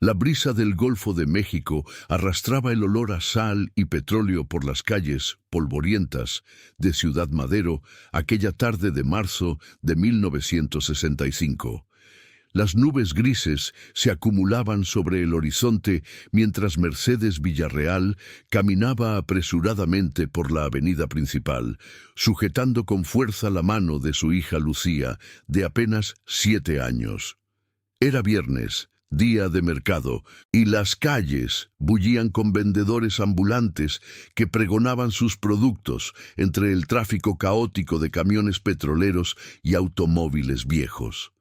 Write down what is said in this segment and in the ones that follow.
La brisa del Golfo de México arrastraba el olor a sal y petróleo por las calles polvorientas de Ciudad Madero aquella tarde de marzo de 1965. Las nubes grises se acumulaban sobre el horizonte mientras Mercedes Villarreal caminaba apresuradamente por la avenida principal, sujetando con fuerza la mano de su hija Lucía, de apenas 7 años. Era viernes, día de mercado, y las calles bullían con vendedores ambulantes que pregonaban sus productos entre el tráfico caótico de camiones petroleros y automóviles viejos.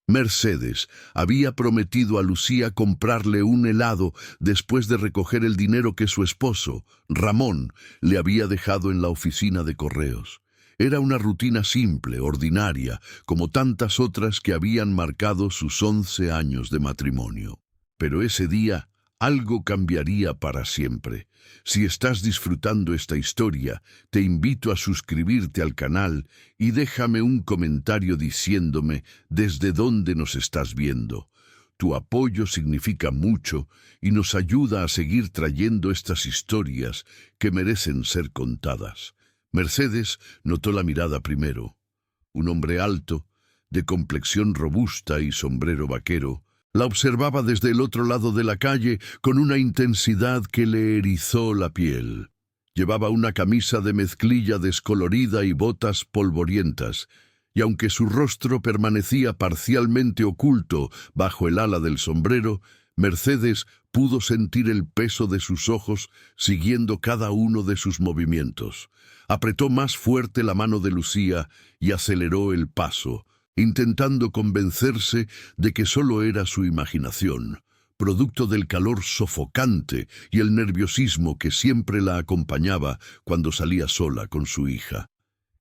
Mercedes había prometido a Lucía comprarle un helado después de recoger el dinero que su esposo, Ramón, le había dejado en la oficina de correos. Era una rutina simple, ordinaria, como tantas otras que habían marcado sus 11 años de matrimonio. Pero ese día algo cambiaría para siempre. Si estás disfrutando esta historia, te invito a suscribirte al canal y déjame un comentario diciéndome desde dónde nos estás viendo. Tu apoyo significa mucho y nos ayuda a seguir trayendo estas historias que merecen ser contadas. Mercedes notó la mirada primero. Un hombre alto, de complexión robusta y sombrero vaquero, la observaba desde el otro lado de la calle con una intensidad que le erizó la piel. Llevaba una camisa de mezclilla descolorida y botas polvorientas, y aunque su rostro permanecía parcialmente oculto bajo el ala del sombrero, Mercedes pudo sentir el peso de sus ojos siguiendo cada uno de sus movimientos. Apretó más fuerte la mano de Lucía y aceleró el paso, intentando convencerse de que solo era su imaginación, producto del calor sofocante y el nerviosismo que siempre la acompañaba cuando salía sola con su hija.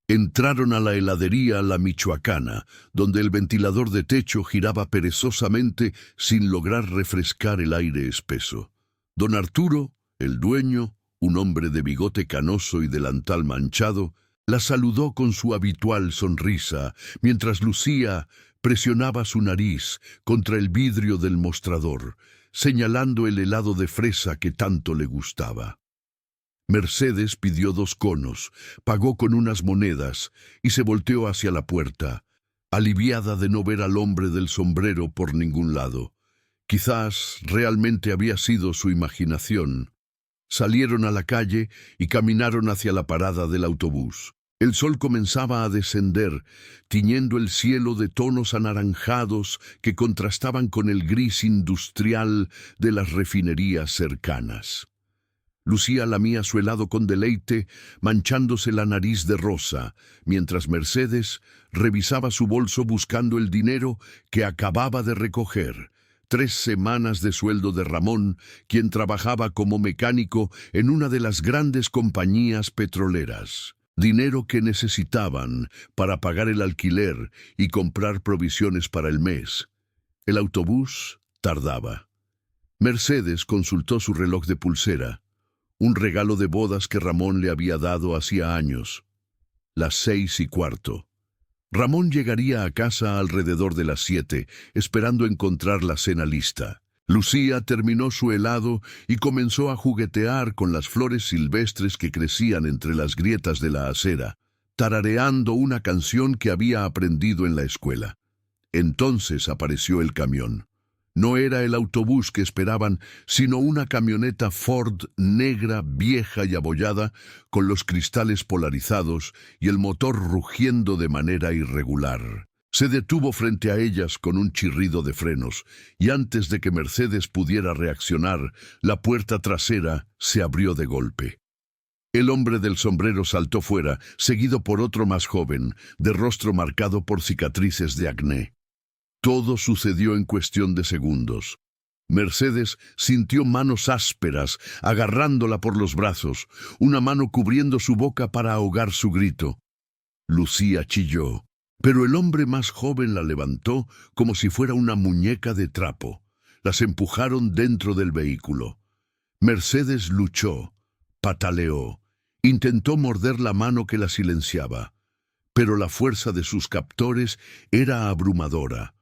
Entraron a la heladería La Michoacana, donde el ventilador de techo giraba perezosamente sin lograr refrescar el aire espeso. Don Arturo, el dueño, un hombre de bigote canoso y delantal manchado, la saludó con su habitual sonrisa, mientras Lucía presionaba su nariz contra el vidrio del mostrador, señalando el helado de fresa que tanto le gustaba. Mercedes pidió 2 conos, pagó con unas monedas y se volteó hacia la puerta, aliviada de no ver al hombre del sombrero por ningún lado. Quizás realmente había sido su imaginación. Salieron a la calle y caminaron hacia la parada del autobús. El sol comenzaba a descender, tiñendo el cielo de tonos anaranjados que contrastaban con el gris industrial de las refinerías cercanas. Lucía lamía su helado con deleite, manchándose la nariz de rosa, mientras Mercedes revisaba su bolso buscando el dinero que acababa de recoger. 3 semanas de sueldo de Ramón, quien trabajaba como mecánico en una de las grandes compañías petroleras. Dinero que necesitaban para pagar el alquiler y comprar provisiones para el mes. El autobús tardaba. Mercedes consultó su reloj de pulsera, un regalo de bodas que Ramón le había dado hacía años. Las 6:15. Ramón llegaría a casa alrededor de las 7, esperando encontrar la cena lista. Lucía terminó su helado y comenzó a juguetear con las flores silvestres que crecían entre las grietas de la acera, tarareando una canción que había aprendido en la escuela. Entonces apareció el camión. No era el autobús que esperaban, sino una camioneta Ford negra, vieja y abollada, con los cristales polarizados y el motor rugiendo de manera irregular. Se detuvo frente a ellas con un chirrido de frenos, y antes de que Mercedes pudiera reaccionar, la puerta trasera se abrió de golpe. El hombre del sombrero saltó fuera, seguido por otro más joven, de rostro marcado por cicatrices de acné. Todo sucedió en cuestión de segundos. Mercedes sintió manos ásperas, agarrándola por los brazos, una mano cubriendo su boca para ahogar su grito. Lucía chilló, pero el hombre más joven la levantó como si fuera una muñeca de trapo. Las empujaron dentro del vehículo. Mercedes luchó, pataleó, intentó morder la mano que la silenciaba, pero la fuerza de sus captores era abrumadora.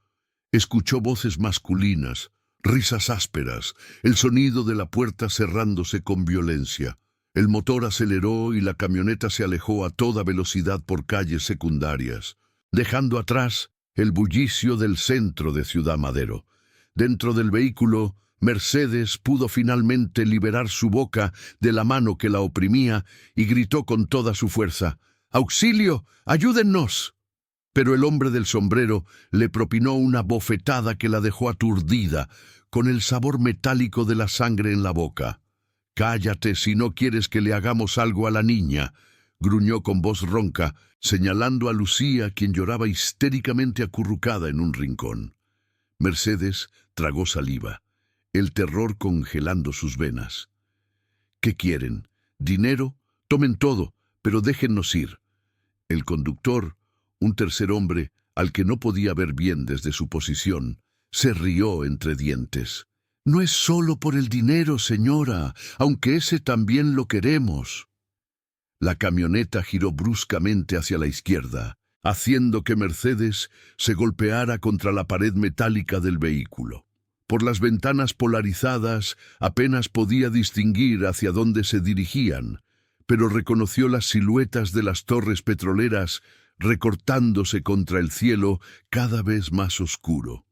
Escuchó voces masculinas, Risas ásperas, el sonido de la puerta cerrándose con violencia. El motor aceleró y la camioneta se alejó a toda velocidad por calles secundarias, dejando atrás el bullicio del centro de Ciudad Madero. Dentro del vehículo, Mercedes pudo finalmente liberar su boca de la mano que la oprimía y gritó con toda su fuerza: «¡Auxilio! ¡Ayúdennos!». Pero el hombre del sombrero le propinó una bofetada que la dejó aturdida, con el sabor metálico de la sangre en la boca. «Cállate si no quieres que le hagamos algo a la niña», gruñó con voz ronca, señalando a Lucía, quien lloraba histéricamente acurrucada en un rincón. Mercedes tragó saliva, el terror congelando sus venas. «¿Qué quieren? ¿Dinero? Tomen todo, pero déjennos ir». El conductor, un tercer hombre, al que no podía ver bien desde su posición, se rió entre dientes. «No es solo por el dinero, señora, aunque ese también lo queremos». La camioneta giró bruscamente hacia la izquierda, haciendo que Mercedes se golpeara contra la pared metálica del vehículo. Por las ventanas polarizadas apenas podía distinguir hacia dónde se dirigían, pero reconoció las siluetas de las torres petroleras recortándose contra el cielo cada vez más oscuro.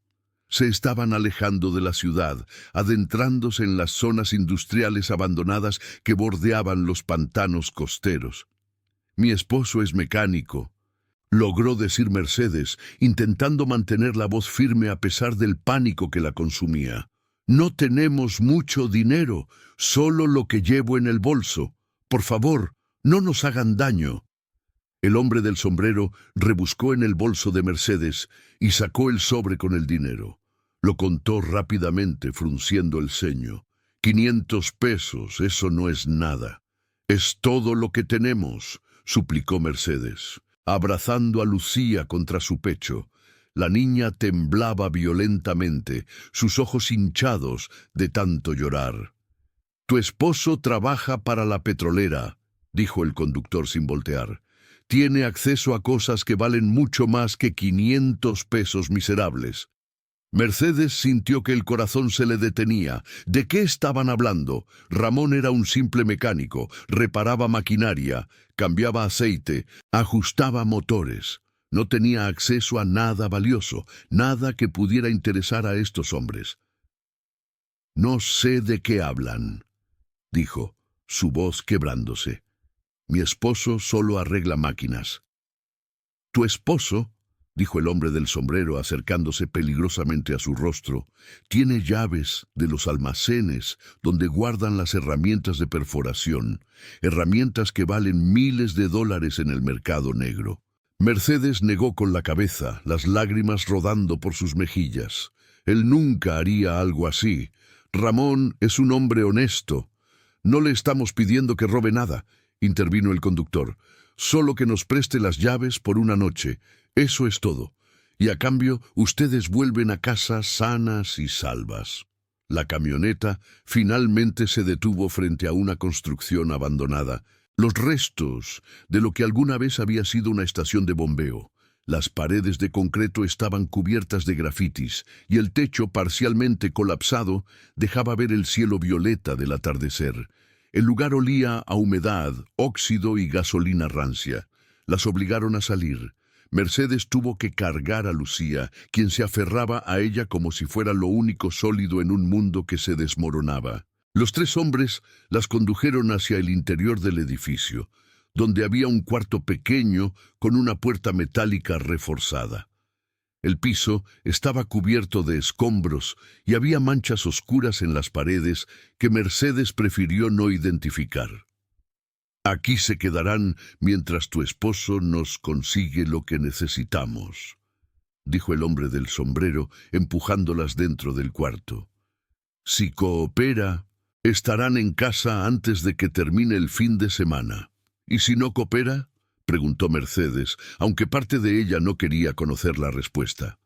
Se estaban alejando de la ciudad, adentrándose en las zonas industriales abandonadas que bordeaban los pantanos costeros. «Mi esposo es mecánico», logró decir Mercedes, intentando mantener la voz firme a pesar del pánico que la consumía. «No tenemos mucho dinero, solo lo que llevo en el bolso. Por favor, no nos hagan daño». El hombre del sombrero rebuscó en el bolso de Mercedes y sacó el sobre con el dinero. Lo contó rápidamente, frunciendo el ceño. «500 pesos, eso no es nada». «Es todo lo que tenemos», suplicó Mercedes, abrazando a Lucía contra su pecho. La niña temblaba violentamente, sus ojos hinchados de tanto llorar. «Tu esposo trabaja para la petrolera», dijo el conductor sin voltear. «Tiene acceso a cosas que valen mucho más que 500 pesos miserables». Mercedes sintió que el corazón se le detenía. ¿De qué estaban hablando? Ramón era un simple mecánico, reparaba maquinaria, cambiaba aceite, ajustaba motores. No tenía acceso a nada valioso, nada que pudiera interesar a estos hombres. «No sé de qué hablan», dijo, su voz quebrándose. «Mi esposo solo arregla máquinas». «¿Tu esposo?», dijo el hombre del sombrero acercándose peligrosamente a su rostro, «tiene llaves de los almacenes donde guardan las herramientas de perforación, herramientas que valen miles de dólares en el mercado negro». Mercedes negó con la cabeza, las lágrimas rodando por sus mejillas. Él nunca haría algo así. Ramón es un hombre honesto. «No le estamos pidiendo que robe nada», intervino el conductor. «Solo que nos preste las llaves por una noche. Eso es todo. Y a cambio, ustedes vuelven a casa sanas y salvas». La camioneta finalmente se detuvo frente a una construcción abandonada. Los restos de lo que alguna vez había sido una estación de bombeo. Las paredes de concreto estaban cubiertas de grafitis y el techo, parcialmente colapsado, dejaba ver el cielo violeta del atardecer. El lugar olía a humedad, óxido y gasolina rancia. Las obligaron a salir. Mercedes tuvo que cargar a Lucía, quien se aferraba a ella como si fuera lo único sólido en un mundo que se desmoronaba. Los tres hombres las condujeron hacia el interior del edificio, donde había un cuarto pequeño con una puerta metálica reforzada. El piso estaba cubierto de escombros y había manchas oscuras en las paredes que Mercedes prefirió no identificar. «Aquí se quedarán mientras tu esposo nos consigue lo que necesitamos», dijo el hombre del sombrero, empujándolas dentro del cuarto. «Si coopera, estarán en casa antes de que termine el fin de semana. ¿Y si no coopera?», preguntó Mercedes, aunque parte de ella no quería conocer la respuesta.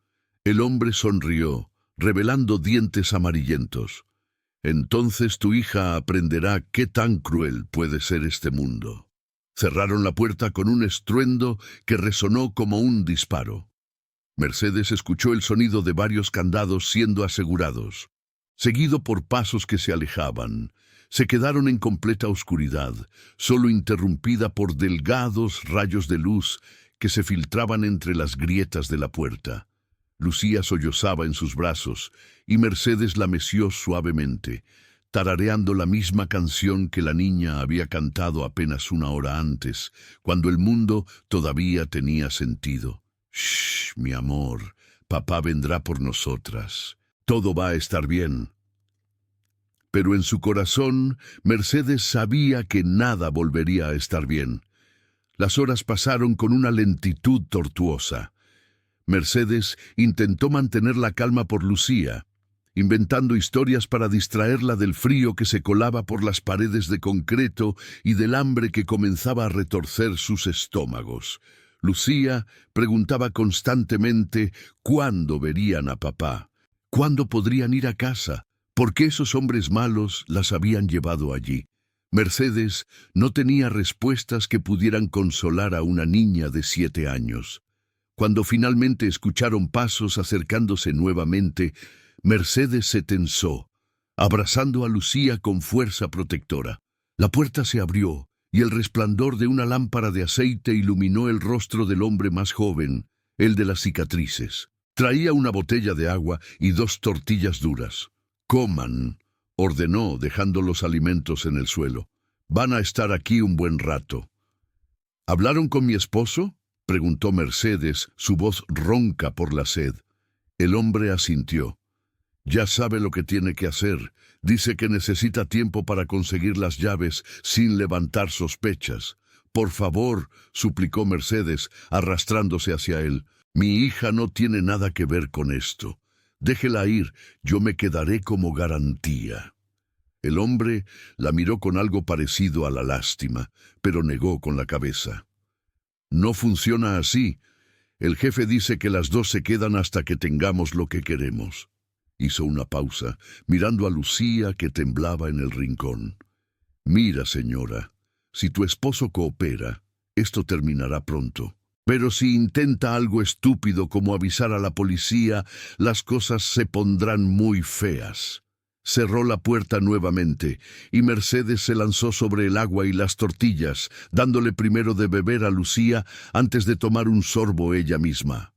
El hombre sonrió, revelando dientes amarillentos. «Entonces tu hija aprenderá qué tan cruel puede ser este mundo». Cerraron la puerta con un estruendo que resonó como un disparo. Mercedes escuchó el sonido de varios candados siendo asegurados. seguido por pasos que se alejaban. Se quedaron en completa oscuridad, solo interrumpida por delgados rayos de luz que se filtraban entre las grietas de la puerta. Lucía sollozaba en sus brazos y Mercedes la meció suavemente, tarareando la misma canción que la niña había cantado apenas una hora antes, cuando el mundo todavía tenía sentido. «Shh, mi amor, papá vendrá por nosotras. Todo va a estar bien». Pero en su corazón, Mercedes sabía que nada volvería a estar bien. Las horas pasaron con una lentitud tortuosa. Mercedes intentó mantener la calma por Lucía, inventando historias para distraerla del frío que se colaba por las paredes de concreto y del hambre que comenzaba a retorcer sus estómagos. Lucía preguntaba constantemente cuándo verían a papá, cuándo podrían ir a casa, por qué esos hombres malos las habían llevado allí. Mercedes no tenía respuestas que pudieran consolar a una niña de 7 años. Cuando finalmente escucharon pasos acercándose nuevamente, Mercedes se tensó, abrazando a Lucía con fuerza protectora. La puerta se abrió y el resplandor de una lámpara de aceite iluminó el rostro del hombre más joven, el de las cicatrices. Traía una botella de agua y 2 tortillas duras. «Coman», ordenó, dejando los alimentos en el suelo. «Van a estar aquí un buen rato». «¿Hablaron con mi esposo?», preguntó Mercedes, su voz ronca por la sed. El hombre asintió. «Ya sabe lo que tiene que hacer. Dice que necesita tiempo para conseguir las llaves sin levantar sospechas». «Por favor», suplicó Mercedes, arrastrándose hacia él. «Mi hija no tiene nada que ver con esto. Déjela ir, yo me quedaré como garantía». El hombre la miró con algo parecido a la lástima, pero negó con la cabeza. «No funciona así. El jefe dice que las 2 se quedan hasta que tengamos lo que queremos». Hizo una pausa, mirando a Lucía que temblaba en el rincón. «Mira, señora, si tu esposo coopera, esto terminará pronto. Pero si intenta algo estúpido como avisar a la policía, las cosas se pondrán muy feas». Cerró la puerta nuevamente, y Mercedes se lanzó sobre el agua y las tortillas, dándole primero de beber a Lucía antes de tomar un sorbo ella misma.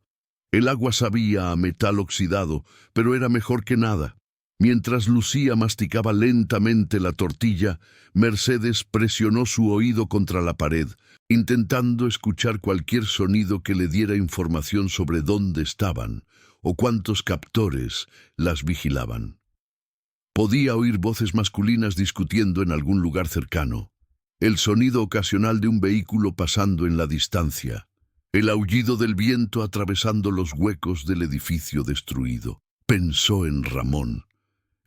El agua sabía a metal oxidado, pero era mejor que nada. Mientras Lucía masticaba lentamente la tortilla, Mercedes presionó su oído contra la pared, intentando escuchar cualquier sonido que le diera información sobre dónde estaban o cuántos captores las vigilaban. Podía oír voces masculinas discutiendo en algún lugar cercano, el sonido ocasional de un vehículo pasando en la distancia, el aullido del viento atravesando los huecos del edificio destruido. Pensó en Ramón,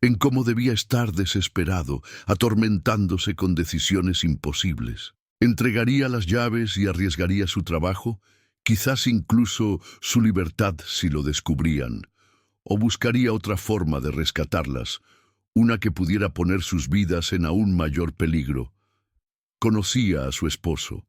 en cómo debía estar desesperado, atormentándose con decisiones imposibles. ¿Entregaría las llaves y arriesgaría su trabajo? Quizás incluso su libertad si lo descubrían. ¿O buscaría otra forma de rescatarlas? Una que pudiera poner sus vidas en aún mayor peligro. Conocía a su esposo.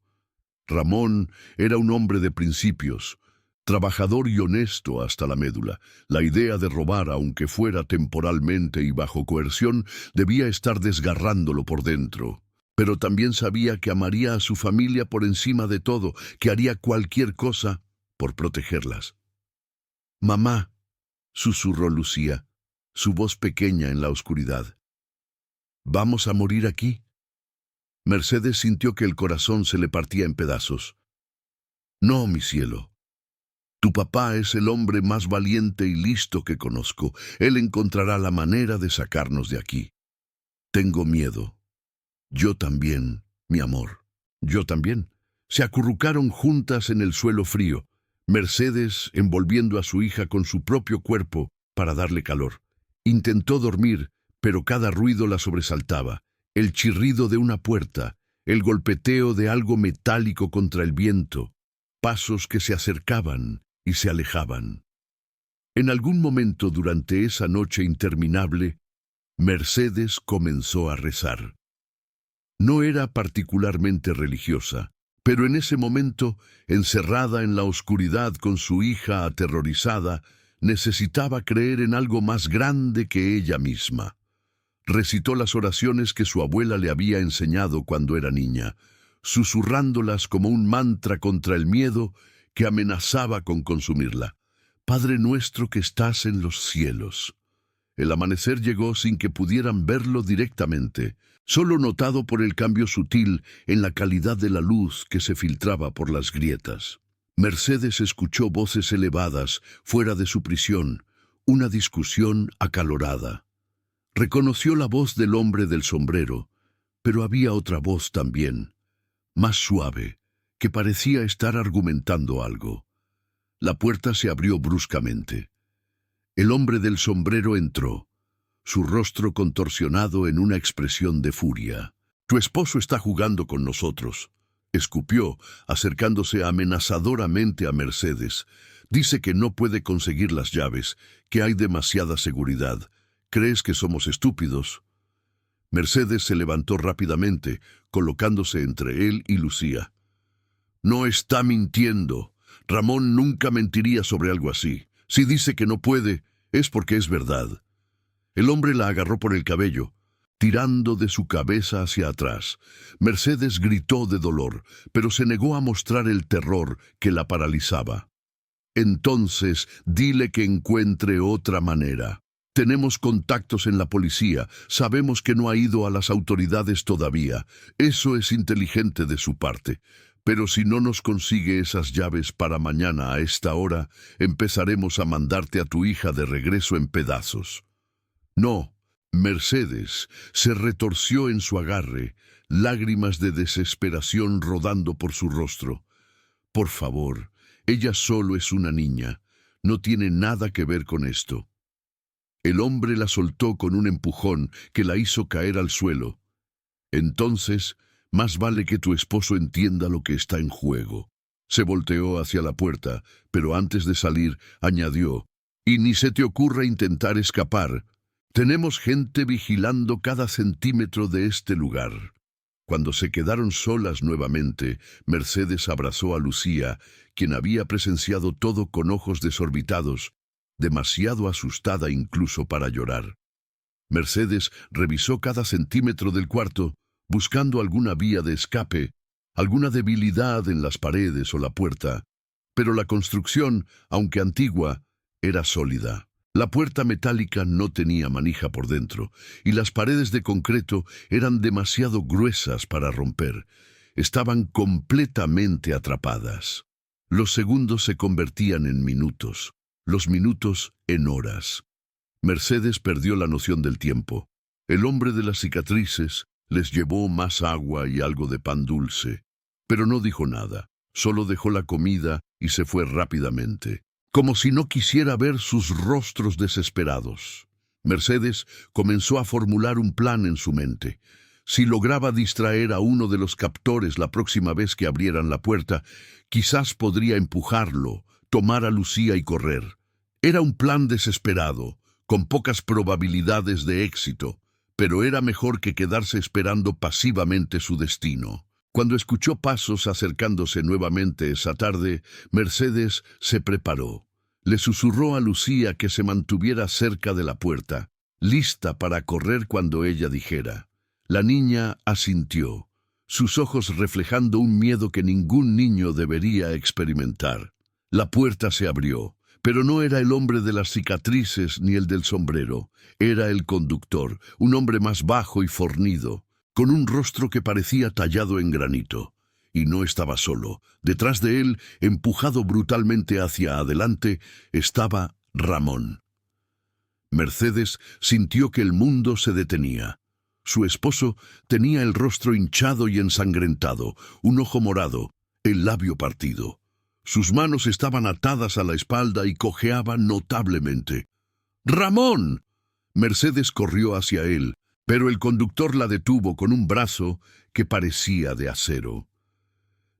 Ramón era un hombre de principios, trabajador y honesto hasta la médula. La idea de robar, aunque fuera temporalmente y bajo coerción, debía estar desgarrándolo por dentro. Pero también sabía que amaría a su familia por encima de todo, que haría cualquier cosa por protegerlas. «Mamá», susurró Lucía, su voz pequeña en la oscuridad. «¿Vamos a morir aquí?» Mercedes sintió que el corazón se le partía en pedazos. «No, mi cielo. Tu papá es el hombre más valiente y listo que conozco. Él encontrará la manera de sacarnos de aquí. Tengo miedo». «Yo también, mi amor. Yo también». Se acurrucaron juntas en el suelo frío, Mercedes envolviendo a su hija con su propio cuerpo para darle calor. Intentó dormir, pero cada ruido la sobresaltaba. El chirrido de una puerta, el golpeteo de algo metálico contra el viento, pasos que se acercaban y se alejaban. En algún momento durante esa noche interminable, Mercedes comenzó a rezar. No era particularmente religiosa, pero en ese momento, encerrada en la oscuridad con su hija aterrorizada, Necesitaba creer en algo más grande que ella misma. Recitó las oraciones que su abuela le había enseñado cuando era niña, susurrándolas como un mantra contra el miedo que amenazaba con consumirla. Padre nuestro que estás en los cielos. El amanecer llegó sin que pudieran verlo directamente, solo notado por el cambio sutil en la calidad de la luz que se filtraba por las grietas. Mercedes escuchó voces elevadas fuera de su prisión, una discusión acalorada. Reconoció la voz del hombre del sombrero, pero había otra voz también, más suave, que parecía estar argumentando algo. La puerta se abrió bruscamente. El hombre del sombrero entró, su rostro contorsionado en una expresión de furia. «Tu esposo está jugando con nosotros», escupió, acercándose amenazadoramente a Mercedes. «Dice que no puede conseguir las llaves, que hay demasiada seguridad. ¿Crees que somos estúpidos?» Mercedes se levantó rápidamente, colocándose entre él y Lucía. «No está mintiendo. Ramón nunca mentiría sobre algo así. Si dice que no puede, es porque es verdad». El hombre la agarró por el cabello, tirando de su cabeza hacia atrás. Mercedes gritó de dolor, pero se negó a mostrar el terror que la paralizaba. «Entonces, dile que encuentre otra manera. Tenemos contactos en la policía, sabemos que no ha ido a las autoridades todavía. Eso es inteligente de su parte. Pero si no nos consigue esas llaves para mañana a esta hora, empezaremos a mandarte a tu hija de regreso en pedazos». «No». Mercedes se retorció en su agarre, lágrimas de desesperación rodando por su rostro. «Por favor, ella solo es una niña. No tiene nada que ver con esto». El hombre la soltó con un empujón que la hizo caer al suelo. «Entonces, más vale que tu esposo entienda lo que está en juego». Se volteó hacia la puerta, pero antes de salir, añadió: «Y ni se te ocurra intentar escapar. Tenemos gente vigilando cada centímetro de este lugar». Cuando se quedaron solas nuevamente, Mercedes abrazó a Lucía, quien había presenciado todo con ojos desorbitados, demasiado asustada incluso para llorar. Mercedes revisó cada centímetro del cuarto, buscando alguna vía de escape, alguna debilidad en las paredes o la puerta, pero la construcción, aunque antigua, era sólida. La puerta metálica no tenía manija por dentro, y las paredes de concreto eran demasiado gruesas para romper. Estaban completamente atrapadas. Los segundos se convertían en minutos, los minutos en horas. Mercedes perdió la noción del tiempo. El hombre de las cicatrices les llevó más agua y algo de pan dulce, pero no dijo nada, solo dejó la comida y se fue rápidamente, como si no quisiera ver sus rostros desesperados. Mercedes comenzó a formular un plan en su mente. Si lograba distraer a uno de los captores la próxima vez que abrieran la puerta, quizás podría empujarlo, tomar a Lucía y correr. Era un plan desesperado, con pocas probabilidades de éxito, pero era mejor que quedarse esperando pasivamente su destino. Cuando escuchó pasos acercándose nuevamente esa tarde, Mercedes se preparó. Le susurró a Lucía que se mantuviera cerca de la puerta, lista para correr cuando ella dijera. La niña asintió, sus ojos reflejando un miedo que ningún niño debería experimentar. La puerta se abrió, pero no era el hombre de las cicatrices ni el del sombrero. Era el conductor, un hombre más bajo y fornido, con un rostro que parecía tallado en granito. Y no estaba solo. Detrás de él, empujado brutalmente hacia adelante, estaba Ramón. Mercedes sintió que el mundo se detenía. Su esposo tenía el rostro hinchado y ensangrentado, un ojo morado, el labio partido. Sus manos estaban atadas a la espalda y cojeaba notablemente. ¡Ramón! Mercedes corrió hacia él, pero el conductor la detuvo con un brazo que parecía de acero.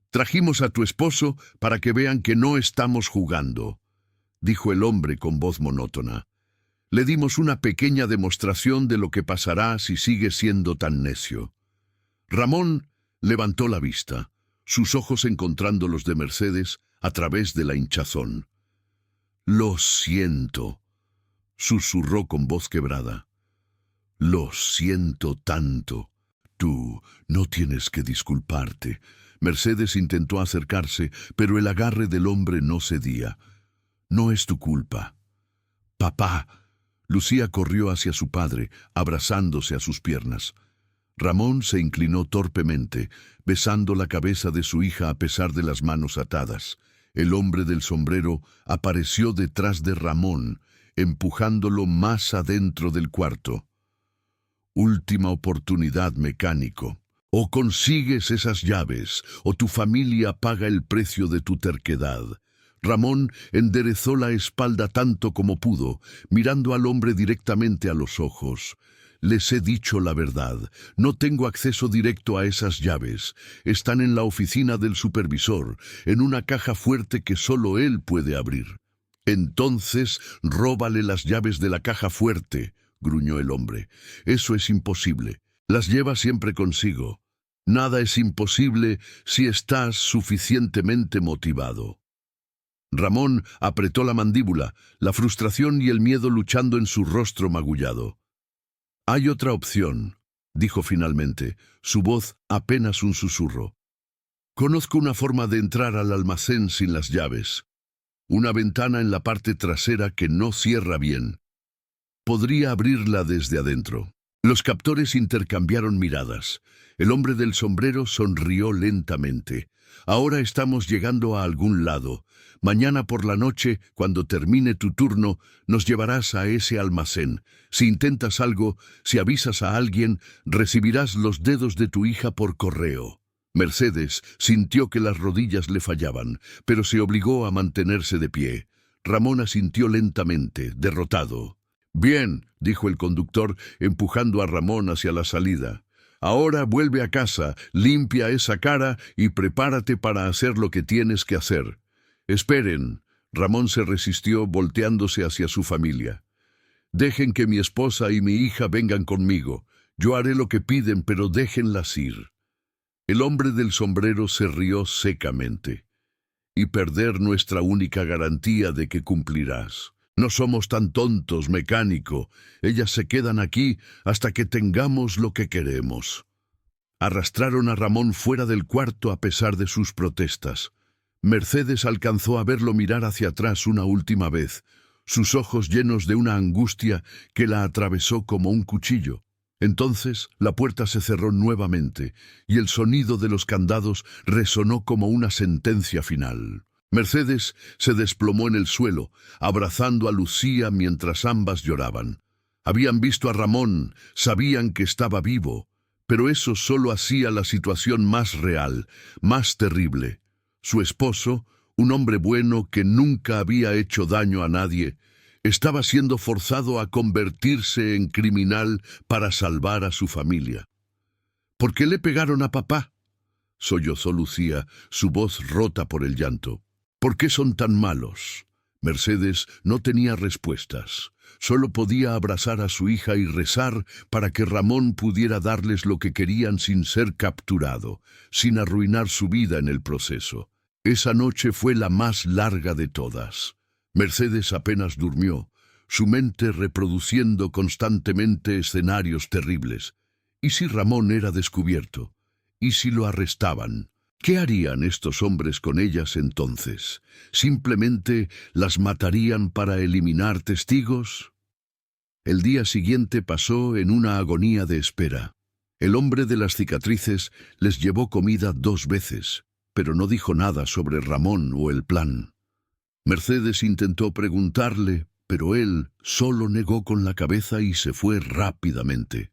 «Trajimos a tu esposo para que vean que no estamos jugando», dijo el hombre con voz monótona. «Le dimos una pequeña demostración de lo que pasará si sigue siendo tan necio». Ramón levantó la vista, sus ojos encontrando los de Mercedes a través de la hinchazón. Lo siento, susurró con voz quebrada. Lo siento tanto. Tú no tienes que disculparte. Mercedes intentó acercarse, pero el agarre del hombre no cedía. No es tu culpa. Papá. Lucía corrió hacia su padre, abrazándose a sus piernas. Ramón se inclinó torpemente, besando la cabeza de su hija a pesar de las manos atadas. El hombre del sombrero apareció detrás de Ramón, empujándolo más adentro del cuarto. Última oportunidad, mecánico. O consigues esas llaves, o tu familia paga el precio de tu terquedad. Ramón enderezó la espalda tanto como pudo, mirando al hombre directamente a los ojos. Les he dicho la verdad. No tengo acceso directo a esas llaves. Están en la oficina del supervisor, en una caja fuerte que solo él puede abrir. Entonces, róbale las llaves de la caja fuerte, gruñó el hombre. Eso es imposible. Las lleva siempre consigo. Nada es imposible si estás suficientemente motivado. Ramón apretó la mandíbula, la frustración y el miedo luchando en su rostro magullado. Hay otra opción, dijo finalmente, su voz apenas un susurro. Conozco una forma de entrar al almacén sin las llaves. Una ventana en la parte trasera que no cierra bien. Podría abrirla desde adentro. Los captores intercambiaron miradas. El hombre del sombrero sonrió lentamente. Ahora estamos llegando a algún lado. Mañana por la noche, cuando termine tu turno, nos llevarás a ese almacén. Si intentas algo, si avisas a alguien, recibirás los dedos de tu hija por correo. Mercedes sintió que las rodillas le fallaban, pero se obligó a mantenerse de pie. Ramón asintió lentamente, derrotado. Bien, dijo el conductor, empujando a Ramón hacia la salida. Ahora vuelve a casa, limpia esa cara y prepárate para hacer lo que tienes que hacer. Esperen. Ramón se resistió, volteándose hacia su familia. Dejen que mi esposa y mi hija vengan conmigo. Yo haré lo que piden, pero déjenlas ir. El hombre del sombrero se rió secamente. Y perder nuestra única garantía de que cumplirás. No somos tan tontos, mecánico. Ellas se quedan aquí hasta que tengamos lo que queremos. Arrastraron a Ramón fuera del cuarto a pesar de sus protestas. Mercedes alcanzó a verlo mirar hacia atrás una última vez, sus ojos llenos de una angustia que la atravesó como un cuchillo. Entonces la puerta se cerró nuevamente y el sonido de los candados resonó como una sentencia final. Mercedes se desplomó en el suelo, abrazando a Lucía mientras ambas lloraban. Habían visto a Ramón, sabían que estaba vivo, pero eso solo hacía la situación más real, más terrible. Su esposo, un hombre bueno que nunca había hecho daño a nadie, estaba siendo forzado a convertirse en criminal para salvar a su familia. ¿Por qué le pegaron a papá?, sollozó Lucía, su voz rota por el llanto. ¿Por qué son tan malos? Mercedes no tenía respuestas. Solo podía abrazar a su hija y rezar para que Ramón pudiera darles lo que querían sin ser capturado, sin arruinar su vida en el proceso. Esa noche fue la más larga de todas. Mercedes apenas durmió, su mente reproduciendo constantemente escenarios terribles. ¿Y si Ramón era descubierto? ¿Y si lo arrestaban? ¿Qué harían estos hombres con ellas entonces? ¿Simplemente las matarían para eliminar testigos? El día siguiente pasó en una agonía de espera. El hombre de las cicatrices les llevó comida 2 veces, pero no dijo nada sobre Ramón o el plan. Mercedes intentó preguntarle, pero él solo negó con la cabeza y se fue rápidamente.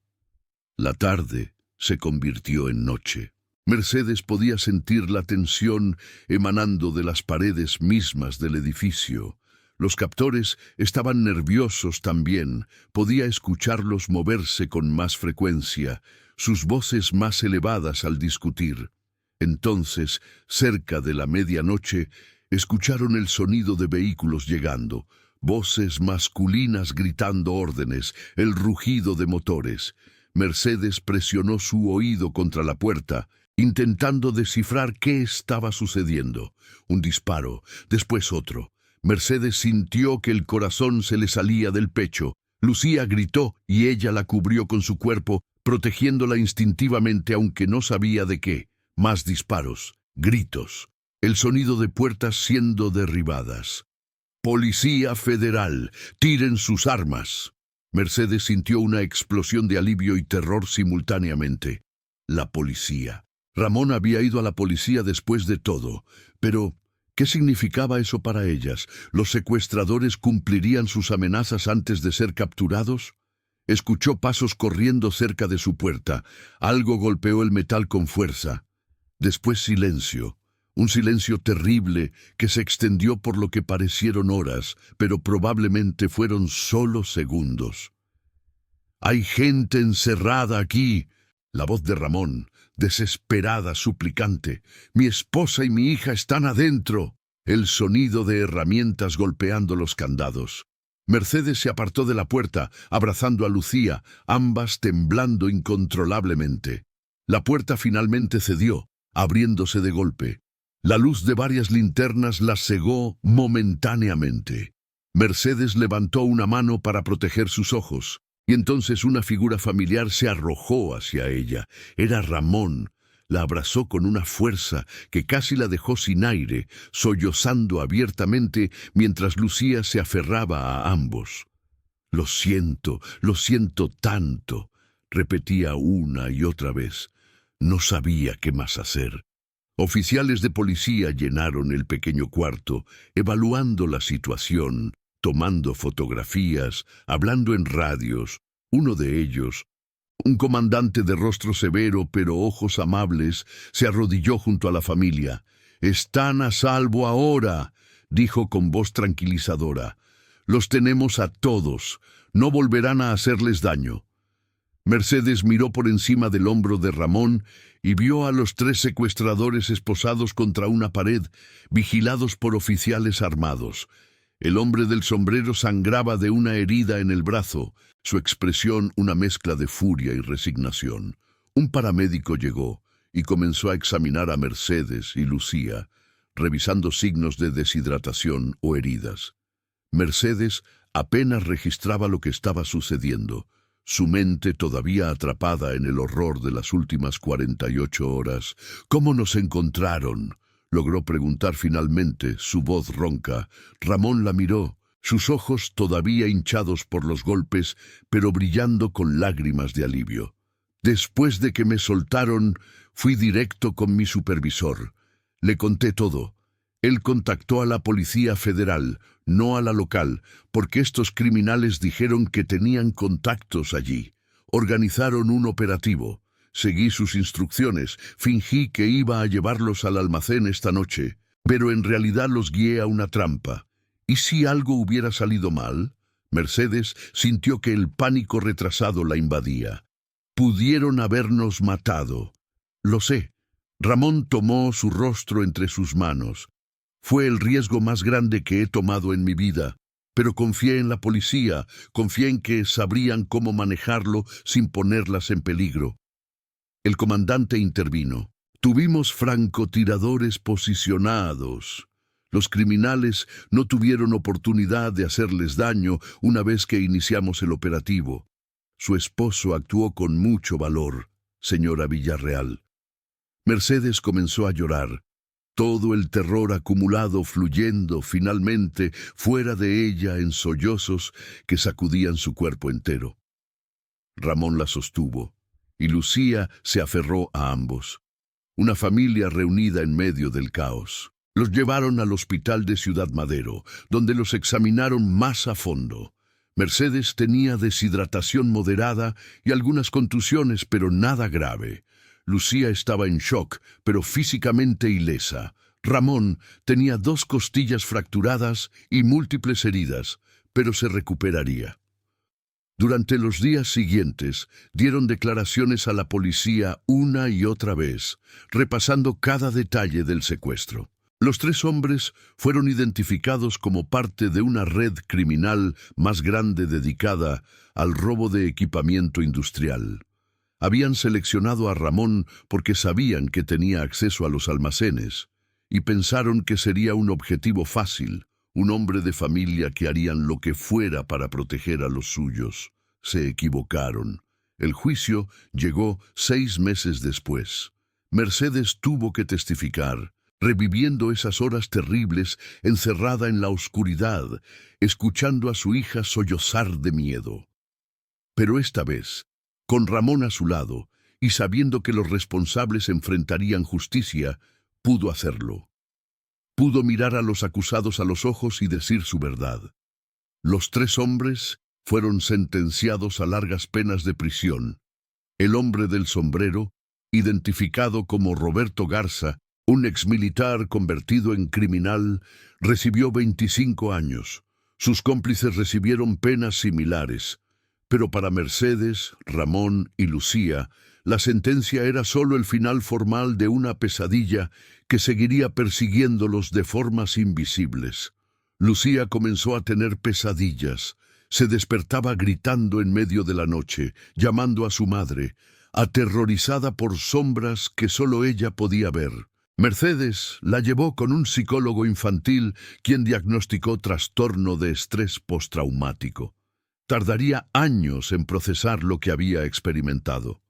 La tarde se convirtió en noche. Mercedes podía sentir la tensión emanando de las paredes mismas del edificio. Los captores estaban nerviosos también, podía escucharlos moverse con más frecuencia, sus voces más elevadas al discutir. Entonces, cerca de la medianoche, escucharon el sonido de vehículos llegando, voces masculinas gritando órdenes, el rugido de motores. Mercedes presionó su oído contra la puerta, intentando descifrar qué estaba sucediendo. Un disparo, después otro. Mercedes sintió que el corazón se le salía del pecho. Lucía gritó y ella la cubrió con su cuerpo, protegiéndola instintivamente aunque no sabía de qué. Más disparos, gritos, el sonido de puertas siendo derribadas. «Policía Federal, tiren sus armas». Mercedes sintió una explosión de alivio y terror simultáneamente. La policía. Ramón había ido a la policía después de todo, pero ¿qué significaba eso para ellas? ¿Los secuestradores cumplirían sus amenazas antes de ser capturados? Escuchó pasos corriendo cerca de su puerta. Algo golpeó el metal con fuerza. Después silencio. Un silencio terrible que se extendió por lo que parecieron horas, pero probablemente fueron solo segundos. «Hay gente encerrada aquí». La voz de Ramón, desesperada, suplicante. «Mi esposa y mi hija están adentro». El sonido de herramientas golpeando los candados. Mercedes se apartó de la puerta, abrazando a Lucía, ambas temblando incontrolablemente. La puerta finalmente cedió, abriéndose de golpe. La luz de varias linternas la cegó momentáneamente. Mercedes levantó una mano para proteger sus ojos, y entonces una figura familiar se arrojó hacia ella. Era Ramón. La abrazó con una fuerza que casi la dejó sin aire, sollozando abiertamente mientras Lucía se aferraba a ambos. lo siento tanto», repetía una y otra vez. No sabía qué más hacer. Oficiales de policía llenaron el pequeño cuarto, evaluando la situación, tomando fotografías, hablando en radios. Uno de ellos, un comandante de rostro severo pero ojos amables, se arrodilló junto a la familia. «Están a salvo ahora», dijo con voz tranquilizadora. «Los tenemos a todos. No volverán a hacerles daño». Mercedes miró por encima del hombro de Ramón y vio a los 3 secuestradores esposados contra una pared, vigilados por oficiales armados. El hombre del sombrero sangraba de una herida en el brazo, su expresión una mezcla de furia y resignación. Un paramédico llegó y comenzó a examinar a Mercedes y Lucía, revisando signos de deshidratación o heridas. Mercedes apenas registraba lo que estaba sucediendo, su mente todavía atrapada en el horror de las últimas 48 horas. «¿Cómo nos encontraron?», logró preguntar finalmente, su voz ronca. Ramón la miró, sus ojos todavía hinchados por los golpes, pero brillando con lágrimas de alivio. «Después de que me soltaron, fui directo con mi supervisor. Le conté todo. Él contactó a la Policía Federal, no a la local, porque estos criminales dijeron que tenían contactos allí. Organizaron un operativo. Seguí sus instrucciones, fingí que iba a llevarlos al almacén esta noche, pero en realidad los guié a una trampa. ¿Y si algo hubiera salido mal?». Mercedes sintió que el pánico retrasado la invadía. «Pudieron habernos matado». «Lo sé». Ramón tomó su rostro entre sus manos. «Fue el riesgo más grande que he tomado en mi vida, pero confié en la policía, confié en que sabrían cómo manejarlo sin ponerlas en peligro». El comandante intervino. «Tuvimos francotiradores posicionados. Los criminales no tuvieron oportunidad de hacerles daño una vez que iniciamos el operativo. Su esposo actuó con mucho valor, señora Villarreal». Mercedes comenzó a llorar, todo el terror acumulado fluyendo finalmente fuera de ella en sollozos que sacudían su cuerpo entero. Ramón la sostuvo, y Lucía se aferró a ambos. Una familia reunida en medio del caos. Los llevaron al hospital de Ciudad Madero, donde los examinaron más a fondo. Mercedes tenía deshidratación moderada y algunas contusiones, pero nada grave. Lucía estaba en shock, pero físicamente ilesa. Ramón tenía 2 costillas fracturadas y múltiples heridas, pero se recuperaría. Durante los días siguientes, dieron declaraciones a la policía una y otra vez, repasando cada detalle del secuestro. Los 3 hombres fueron identificados como parte de una red criminal más grande dedicada al robo de equipamiento industrial. Habían seleccionado a Ramón porque sabían que tenía acceso a los almacenes y pensaron que sería un objetivo fácil, un hombre de familia que harían lo que fuera para proteger a los suyos. Se equivocaron. El juicio llegó 6 meses después. Mercedes tuvo que testificar, reviviendo esas horas terribles encerrada en la oscuridad, escuchando a su hija sollozar de miedo. Pero esta vez, con Ramón a su lado y sabiendo que los responsables enfrentarían justicia, pudo hacerlo. Pudo mirar a los acusados a los ojos y decir su verdad. Los 3 hombres fueron sentenciados a largas penas de prisión. El hombre del sombrero, identificado como Roberto Garza, un exmilitar convertido en criminal, recibió 25 años. Sus cómplices recibieron penas similares. Pero para Mercedes, Ramón y Lucía, la sentencia era solo el final formal de una pesadilla que seguiría persiguiéndolos de formas invisibles. Lucía comenzó a tener pesadillas. Se despertaba gritando en medio de la noche, llamando a su madre, aterrorizada por sombras que solo ella podía ver. Mercedes la llevó con un psicólogo infantil, quien diagnosticó trastorno de estrés postraumático. Tardaría años en procesar lo que había experimentado.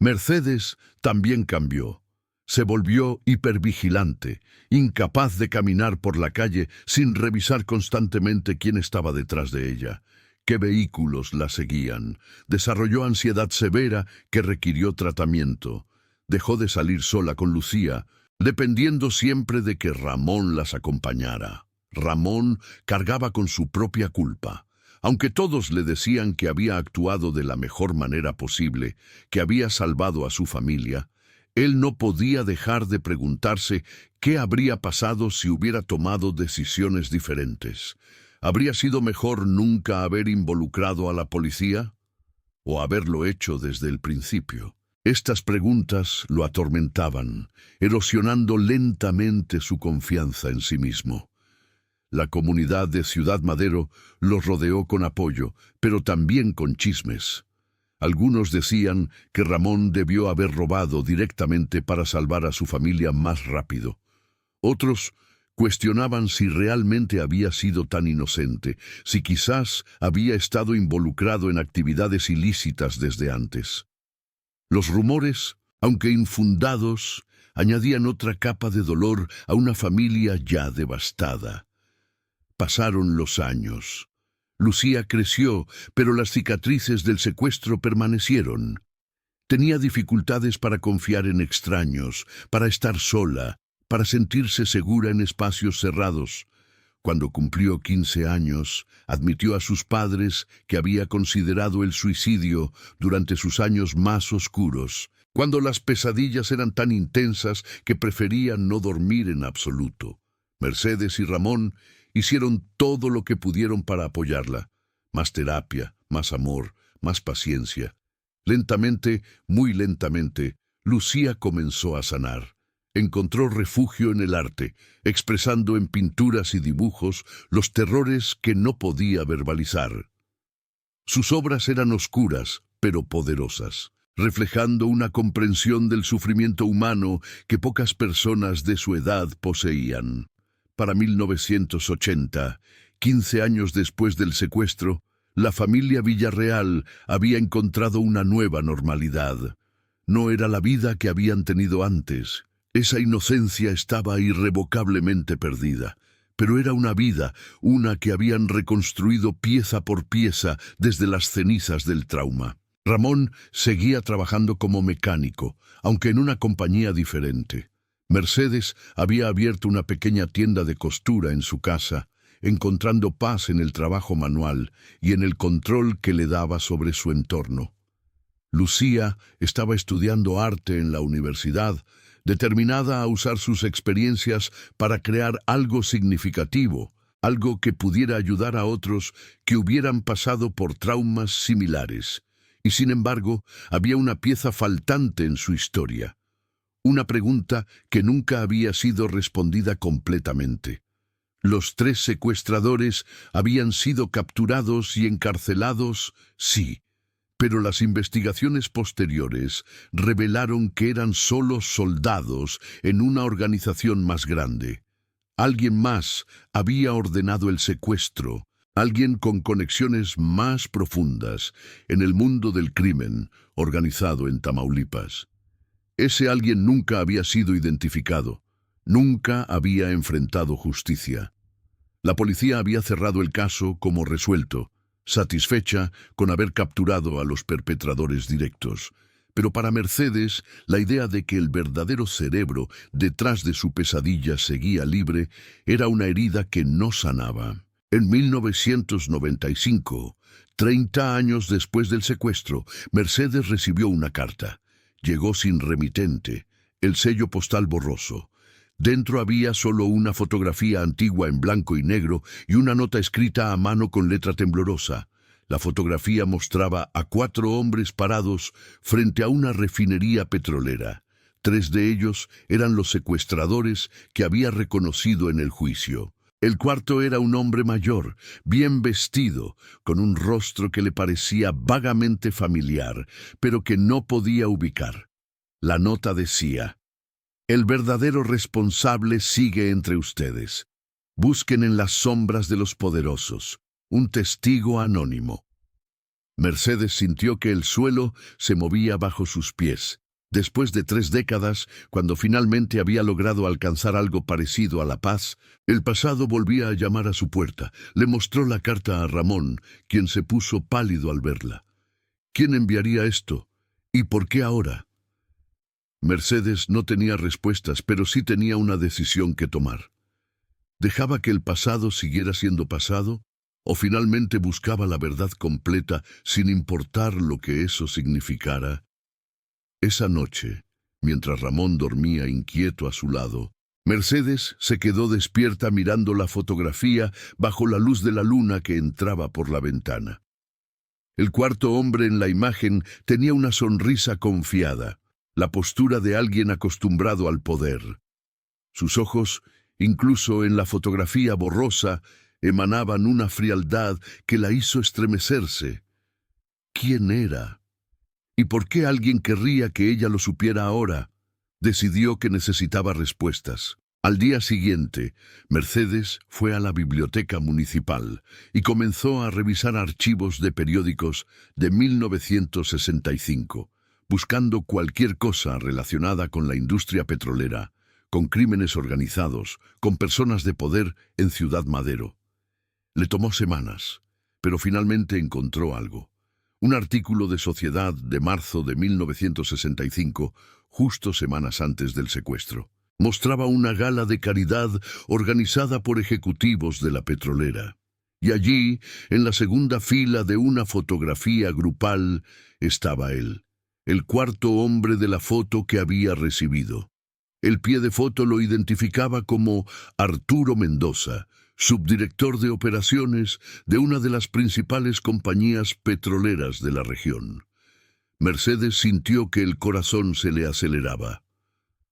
Mercedes también cambió. Se volvió hipervigilante, incapaz de caminar por la calle sin revisar constantemente quién estaba detrás de ella, qué vehículos la seguían. Desarrolló ansiedad severa que requirió tratamiento. Dejó de salir sola con Lucía, dependiendo siempre de que Ramón las acompañara. Ramón cargaba con su propia culpa. Aunque todos le decían que había actuado de la mejor manera posible, que había salvado a su familia, él no podía dejar de preguntarse qué habría pasado si hubiera tomado decisiones diferentes. ¿Habría sido mejor nunca haber involucrado a la policía? ¿O haberlo hecho desde el principio? Estas preguntas lo atormentaban, erosionando lentamente su confianza en sí mismo. La comunidad de Ciudad Madero los rodeó con apoyo, pero también con chismes. Algunos decían que Ramón debió haber robado directamente para salvar a su familia más rápido. Otros cuestionaban si realmente había sido tan inocente, si quizás había estado involucrado en actividades ilícitas desde antes. Los rumores, aunque infundados, añadían otra capa de dolor a una familia ya devastada. Pasaron los años. Lucía creció, pero las cicatrices del secuestro permanecieron. Tenía dificultades para confiar en extraños, para estar sola, para sentirse segura en espacios cerrados. Cuando cumplió 15 años, admitió a sus padres que había considerado el suicidio durante sus años más oscuros, cuando las pesadillas eran tan intensas que preferían no dormir en absoluto. Mercedes y Ramón hicieron todo lo que pudieron para apoyarla. Más terapia, más amor, más paciencia. Lentamente, muy lentamente, Lucía comenzó a sanar. Encontró refugio en el arte, expresando en pinturas y dibujos los terrores que no podía verbalizar. Sus obras eran oscuras, pero poderosas, reflejando una comprensión del sufrimiento humano que pocas personas de su edad poseían. Para 1980, 15 años después del secuestro, la familia Villarreal había encontrado una nueva normalidad. No era la vida que habían tenido antes. Esa inocencia estaba irrevocablemente perdida, pero era una vida, una que habían reconstruido pieza por pieza desde las cenizas del trauma. Ramón seguía trabajando como mecánico, aunque en una compañía diferente. Mercedes había abierto una pequeña tienda de costura en su casa, encontrando paz en el trabajo manual y en el control que le daba sobre su entorno. Lucía estaba estudiando arte en la universidad, determinada a usar sus experiencias para crear algo significativo, algo que pudiera ayudar a otros que hubieran pasado por traumas similares. Y sin embargo, había una pieza faltante en su historia. Una pregunta que nunca había sido respondida completamente. Los 3 secuestradores habían sido capturados y encarcelados, sí, pero las investigaciones posteriores revelaron que eran solo soldados en una organización más grande. Alguien más había ordenado el secuestro, alguien con conexiones más profundas en el mundo del crimen organizado en Tamaulipas. Ese alguien nunca había sido identificado, nunca había enfrentado justicia. La policía había cerrado el caso como resuelto, satisfecha con haber capturado a los perpetradores directos. Pero para Mercedes, la idea de que el verdadero cerebro detrás de su pesadilla seguía libre era una herida que no sanaba. En 1995, 30 años después del secuestro, Mercedes recibió una carta. Llegó sin remitente, el sello postal borroso. Dentro había solo una fotografía antigua en blanco y negro y una nota escrita a mano con letra temblorosa. La fotografía mostraba a 4 hombres parados frente a una refinería petrolera. 3 de ellos eran los secuestradores que había reconocido en el juicio. El cuarto era un hombre mayor, bien vestido, con un rostro que le parecía vagamente familiar, pero que no podía ubicar. La nota decía: "El verdadero responsable sigue entre ustedes. Busquen en las sombras de los poderosos. Un testigo anónimo". Mercedes sintió que el suelo se movía bajo sus pies. Después de 3 décadas, cuando finalmente había logrado alcanzar algo parecido a la paz, el pasado volvía a llamar a su puerta. Le mostró la carta a Ramón, quien se puso pálido al verla. ¿Quién enviaría esto? ¿Y por qué ahora? Mercedes no tenía respuestas, pero sí tenía una decisión que tomar. ¿Dejaba que el pasado siguiera siendo pasado? ¿O finalmente buscaba la verdad completa sin importar lo que eso significara? Esa noche, mientras Ramón dormía inquieto a su lado, Mercedes se quedó despierta mirando la fotografía bajo la luz de la luna que entraba por la ventana. El cuarto hombre en la imagen tenía una sonrisa confiada, la postura de alguien acostumbrado al poder. Sus ojos, incluso en la fotografía borrosa, emanaban una frialdad que la hizo estremecerse. ¿Quién era? ¿Y por qué alguien querría que ella lo supiera ahora? Decidió que necesitaba respuestas. Al día siguiente, Mercedes fue a la biblioteca municipal y comenzó a revisar archivos de periódicos de 1965, buscando cualquier cosa relacionada con la industria petrolera, con crímenes organizados, con personas de poder en Ciudad Madero. Le tomó semanas, pero finalmente encontró algo. Un artículo de Sociedad de marzo de 1965, justo semanas antes del secuestro. Mostraba una gala de caridad organizada por ejecutivos de la petrolera. Y allí, en la segunda fila de una fotografía grupal, estaba él, el cuarto hombre de la foto que había recibido. El pie de foto lo identificaba como Arturo Mendoza, subdirector de operaciones de una de las principales compañías petroleras de la región. Mercedes sintió que el corazón se le aceleraba.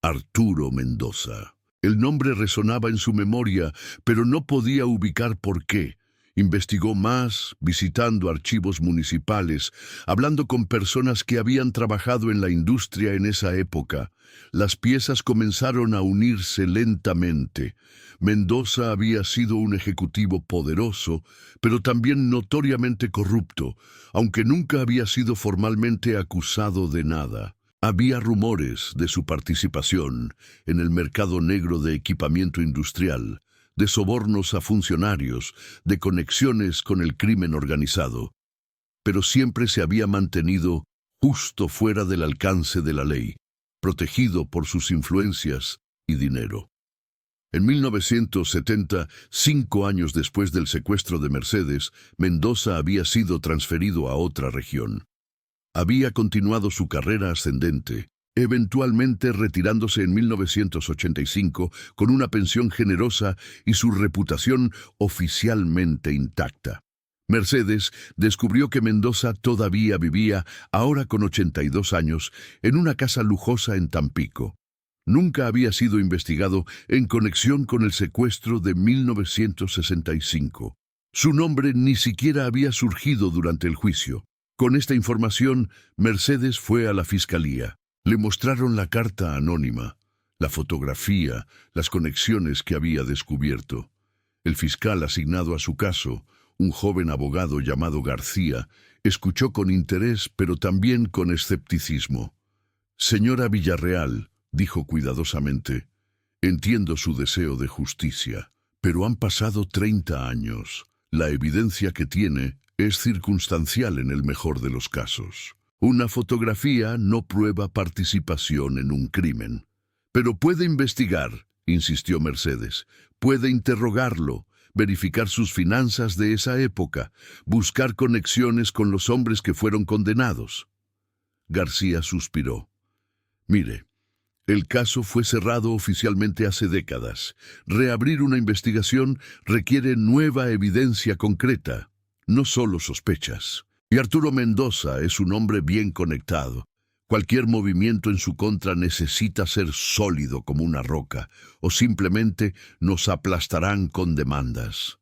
Arturo Mendoza. El nombre resonaba en su memoria, pero no podía ubicar por qué. Investigó más, visitando archivos municipales, hablando con personas que habían trabajado en la industria en esa época. Las piezas comenzaron a unirse lentamente. Mendoza había sido un ejecutivo poderoso, pero también notoriamente corrupto, aunque nunca había sido formalmente acusado de nada. Había rumores de su participación en el mercado negro de equipamiento industrial, de sobornos a funcionarios, de conexiones con el crimen organizado, pero siempre se había mantenido justo fuera del alcance de la ley, protegido por sus influencias y dinero. En 1970, 5 años después del secuestro de Mercedes, Mendoza había sido transferido a otra región. Había continuado su carrera ascendente, eventualmente retirándose en 1985 con una pensión generosa y su reputación oficialmente intacta. Mercedes descubrió que Mendoza todavía vivía, ahora con 82 años, en una casa lujosa en Tampico. Nunca había sido investigado en conexión con el secuestro de 1965. Su nombre ni siquiera había surgido durante el juicio. Con esta información, Mercedes fue a la fiscalía. Le mostraron la carta anónima. la fotografía, las conexiones que había descubierto. El fiscal asignado a su caso, un joven abogado llamado García, escuchó con interés pero también con escepticismo. «Señora Villarreal», dijo cuidadosamente, «entiendo su deseo de justicia, pero han pasado 30 años. La evidencia que tiene es circunstancial en el mejor de los casos. Una fotografía no prueba participación en un crimen». «Pero puede investigar», insistió Mercedes. «Puede interrogarlo, verificar sus finanzas de esa época, buscar conexiones con los hombres que fueron condenados». García suspiró. «Mire, el caso fue cerrado oficialmente hace décadas. Reabrir una investigación requiere nueva evidencia concreta, no solo sospechas. Y Arturo Mendoza es un hombre bien conectado. Cualquier movimiento en su contra necesita ser sólido como una roca, o simplemente nos aplastarán con demandas».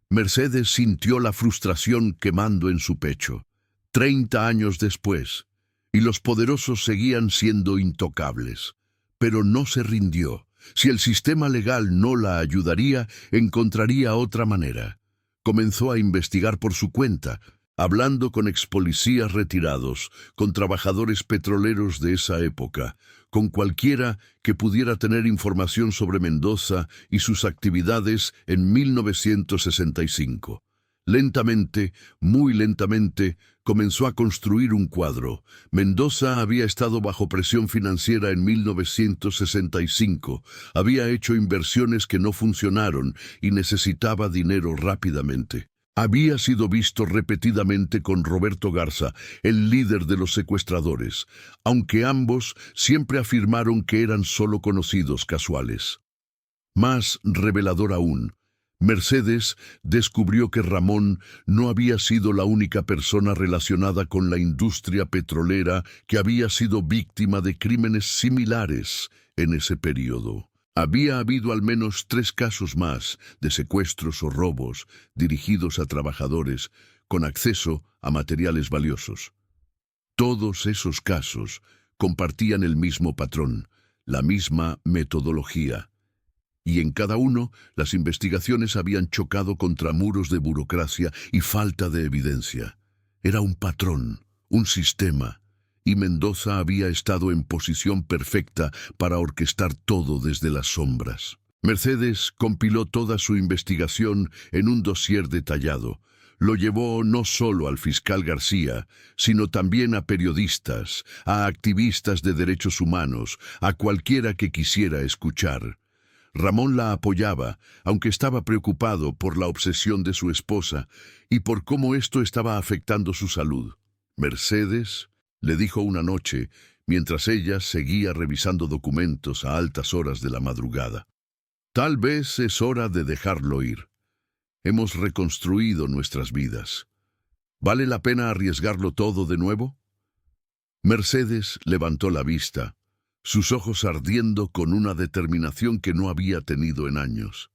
Mercedes sintió la frustración quemando en su pecho. 30 años después, y los poderosos seguían siendo intocables. Pero no se rindió. Si el sistema legal no la ayudaría, encontraría otra manera. Comenzó a investigar por su cuenta, hablando con expolicías retirados, con trabajadores petroleros de esa época, con cualquiera que pudiera tener información sobre Mendoza y sus actividades en 1965. Lentamente, muy lentamente, comenzó a construir un cuadro. Mendoza había estado bajo presión financiera en 1965, había hecho inversiones que no funcionaron y necesitaba dinero rápidamente. Había sido visto repetidamente con Roberto Garza, el líder de los secuestradores, aunque ambos siempre afirmaron que eran solo conocidos casuales. Más revelador aún, Mercedes descubrió que Ramón no había sido la única persona relacionada con la industria petrolera que había sido víctima de crímenes similares en ese periodo. Había habido al menos 3 casos más de secuestros o robos dirigidos a trabajadores con acceso a materiales valiosos. Todos esos casos compartían el mismo patrón, la misma metodología. Y en cada uno, las investigaciones habían chocado contra muros de burocracia y falta de evidencia. Era un patrón, un sistema, y Mendoza había estado en posición perfecta para orquestar todo desde las sombras. Mercedes compiló toda su investigación en un dossier detallado. Lo llevó no solo al fiscal García, sino también a periodistas, a activistas de derechos humanos, a cualquiera que quisiera escuchar. Ramón la apoyaba, aunque estaba preocupado por la obsesión de su esposa y por cómo esto estaba afectando su salud. «Mercedes», le dijo una noche, mientras ella seguía revisando documentos a altas horas de la madrugada, «tal vez es hora de dejarlo ir. Hemos reconstruido nuestras vidas. ¿Vale la pena arriesgarlo todo de nuevo?» Mercedes levantó la vista, sus ojos ardiendo con una determinación que no había tenido en años.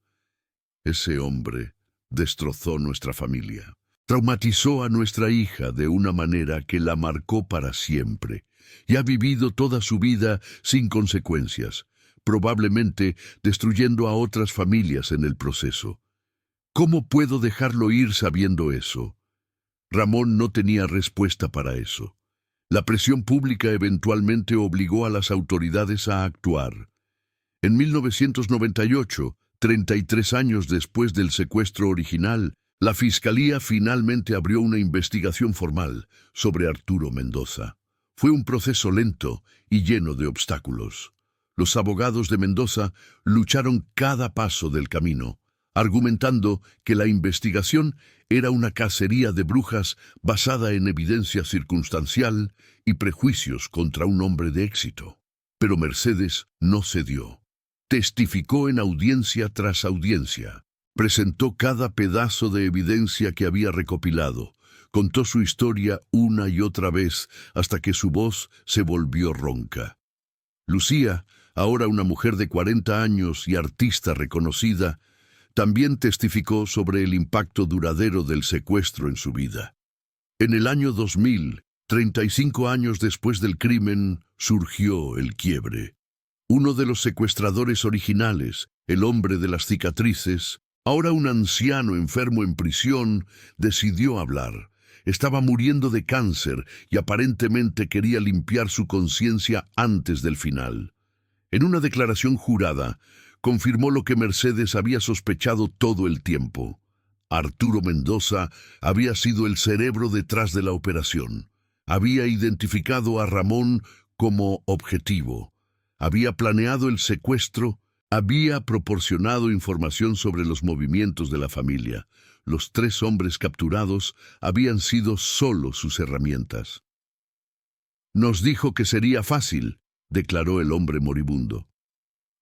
«Ese hombre destrozó nuestra familia. Traumatizó a nuestra hija de una manera que la marcó para siempre, y ha vivido toda su vida sin consecuencias, probablemente destruyendo a otras familias en el proceso. ¿Cómo puedo dejarlo ir sabiendo eso?» Ramón no tenía respuesta para eso. La presión pública eventualmente obligó a las autoridades a actuar. En 1998, 33 años después del secuestro original, la Fiscalía finalmente abrió una investigación formal sobre Arturo Mendoza. Fue un proceso lento y lleno de obstáculos. Los abogados de Mendoza lucharon cada paso del camino, argumentando que la investigación era una cacería de brujas basada en evidencia circunstancial y prejuicios contra un hombre de éxito. Pero Mercedes no cedió. Testificó en audiencia tras audiencia. Presentó cada pedazo de evidencia que había recopilado. Contó su historia una y otra vez hasta que su voz se volvió ronca. Lucía, ahora una mujer de 40 años y artista reconocida, también testificó sobre el impacto duradero del secuestro en su vida. En el año 2000, 35 años después del crimen, surgió el quiebre. Uno de los secuestradores originales, el hombre de las cicatrices, ahora un anciano enfermo en prisión, decidió hablar. Estaba muriendo de cáncer y aparentemente quería limpiar su conciencia antes del final. En una declaración jurada, confirmó lo que Mercedes había sospechado todo el tiempo. Arturo Mendoza había sido el cerebro detrás de la operación. Había identificado a Ramón como objetivo. Había planeado el secuestro, había proporcionado información sobre los movimientos de la familia. Los 3 hombres capturados habían sido solo sus herramientas. «Nos dijo que sería fácil», declaró el hombre moribundo.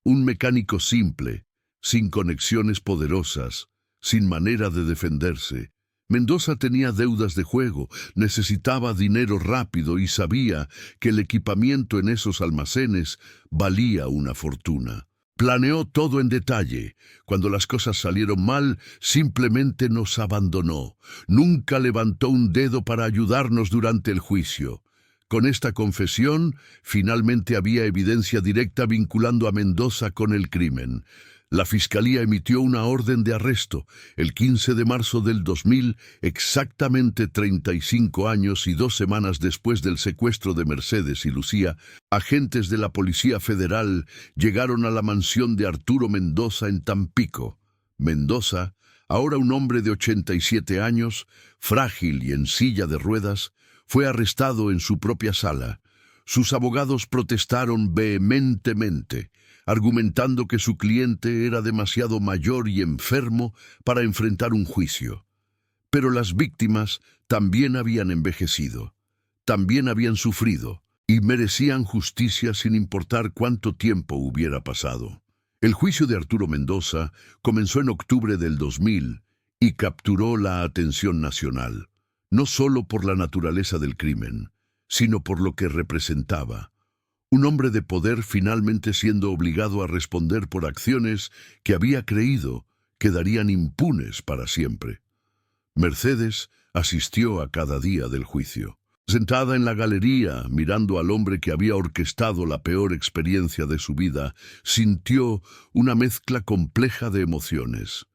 Un mecánico simple, sin conexiones poderosas, sin manera de defenderse. Mendoza tenía deudas de juego, necesitaba dinero rápido y sabía que el equipamiento en esos almacenes valía una fortuna. Planeó todo en detalle. Cuando las cosas salieron mal, simplemente nos abandonó. Nunca levantó un dedo para ayudarnos durante el juicio. Con esta confesión, finalmente había evidencia directa vinculando a Mendoza con el crimen. La Fiscalía emitió una orden de arresto el 15 de marzo del 2000, exactamente 35 años y 2 semanas después del secuestro de Mercedes y Lucía. Agentes de la Policía Federal llegaron a la mansión de Arturo Mendoza en Tampico. Mendoza, ahora un hombre de 87 años, frágil y en silla de ruedas, fue arrestado en su propia sala. Sus abogados protestaron vehementemente, argumentando que su cliente era demasiado mayor y enfermo para enfrentar un juicio. Pero las víctimas también habían envejecido, también habían sufrido, y merecían justicia sin importar cuánto tiempo hubiera pasado. El juicio de Arturo Mendoza comenzó en octubre del 2000 y capturó la atención nacional, no solo por la naturaleza del crimen, sino por lo que representaba. Un hombre de poder finalmente siendo obligado a responder por acciones que había creído quedarían impunes para siempre. Mercedes asistió a cada día del juicio. Sentada en la galería, mirando al hombre que había orquestado la peor experiencia de su vida, sintió una mezcla compleja de emociones.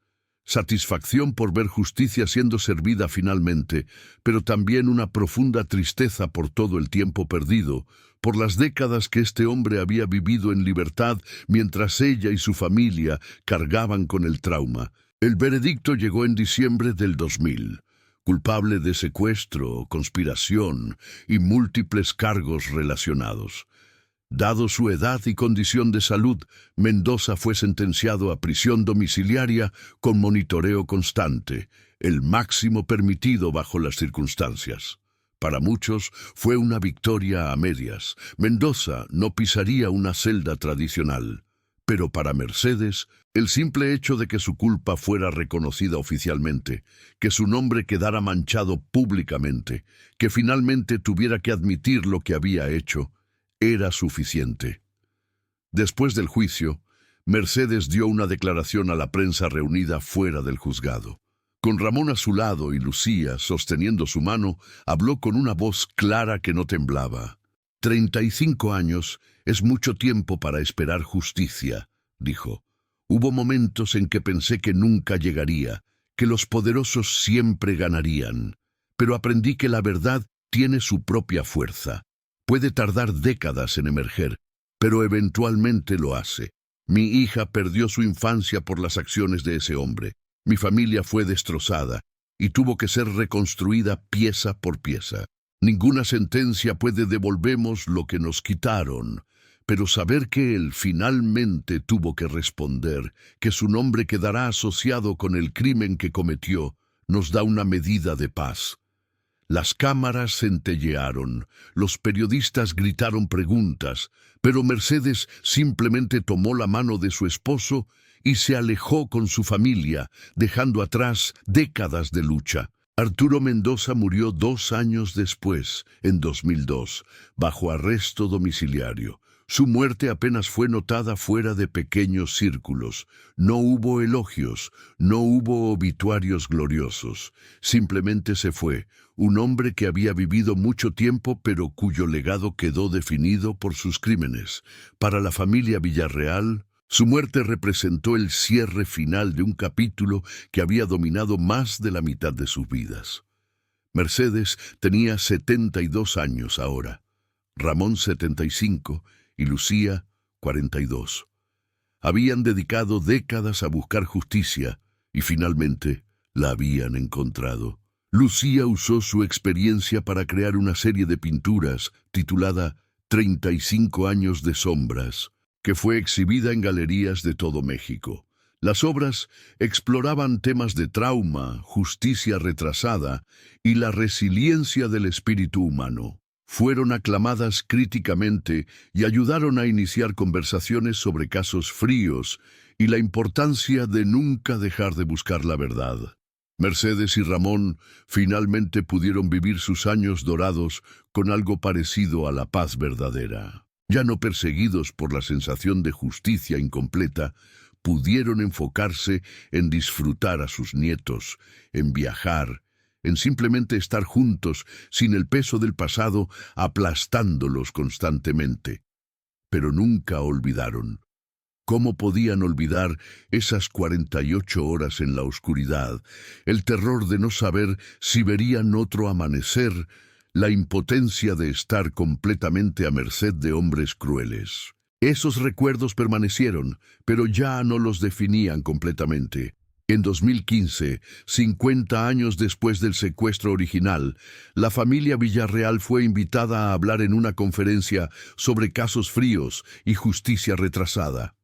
Satisfacción por ver justicia siendo servida finalmente, pero también una profunda tristeza por todo el tiempo perdido, por las décadas que este hombre había vivido en libertad mientras ella y su familia cargaban con el trauma. El veredicto llegó en diciembre del 2000, culpable de secuestro, conspiración y múltiples cargos relacionados. Dado su edad y condición de salud, Mendoza fue sentenciado a prisión domiciliaria con monitoreo constante, el máximo permitido bajo las circunstancias. Para muchos fue una victoria a medias. Mendoza no pisaría una celda tradicional. Pero para Mercedes, el simple hecho de que su culpa fuera reconocida oficialmente, que su nombre quedara manchado públicamente, que finalmente tuviera que admitir lo que había hecho, era suficiente. Después del juicio, Mercedes dio una declaración a la prensa reunida fuera del juzgado. Con Ramón a su lado y Lucía sosteniendo su mano, habló con una voz clara que no temblaba. 35 años es mucho tiempo para esperar justicia, dijo. Hubo momentos en que pensé que nunca llegaría, que los poderosos siempre ganarían, pero aprendí que la verdad tiene su propia fuerza. Puede tardar décadas en emerger, pero eventualmente lo hace. Mi hija perdió su infancia por las acciones de ese hombre. Mi familia fue destrozada y tuvo que ser reconstruida pieza por pieza. Ninguna sentencia puede devolvernos lo que nos quitaron, pero saber que él finalmente tuvo que responder, que su nombre quedará asociado con el crimen que cometió, nos da una medida de paz. Las cámaras centellearon, los periodistas gritaron preguntas, pero Mercedes simplemente tomó la mano de su esposo y se alejó con su familia, dejando atrás décadas de lucha. Arturo Mendoza murió 2 años después, en 2002, bajo arresto domiciliario. Su muerte apenas fue notada fuera de pequeños círculos. No hubo elogios, no hubo obituarios gloriosos. Simplemente se fue, un hombre que había vivido mucho tiempo pero cuyo legado quedó definido por sus crímenes. Para la familia Villarreal, su muerte representó el cierre final de un capítulo que había dominado más de la mitad de sus vidas. Mercedes tenía 72 años ahora, Ramón 75 y Lucía 42. Habían dedicado décadas a buscar justicia y finalmente la habían encontrado. Lucía usó su experiencia para crear una serie de pinturas titulada 35 años de sombras, que fue exhibida en galerías de todo México. Las obras exploraban temas de trauma, justicia retrasada y la resiliencia del espíritu humano. Fueron aclamadas críticamente y ayudaron a iniciar conversaciones sobre casos fríos y la importancia de nunca dejar de buscar la verdad. Mercedes y Ramón finalmente pudieron vivir sus años dorados con algo parecido a la paz verdadera. Ya no perseguidos por la sensación de justicia incompleta, pudieron enfocarse en disfrutar a sus nietos, en viajar, en simplemente estar juntos sin el peso del pasado aplastándolos constantemente. Pero nunca olvidaron. ¿Cómo podían olvidar esas 48 horas en la oscuridad, el terror de no saber si verían otro amanecer, la impotencia de estar completamente a merced de hombres crueles? Esos recuerdos permanecieron, pero ya no los definían completamente. En 2015, 50 años después del secuestro original, la familia Villarreal fue invitada a hablar en una conferencia sobre casos fríos y justicia retrasada.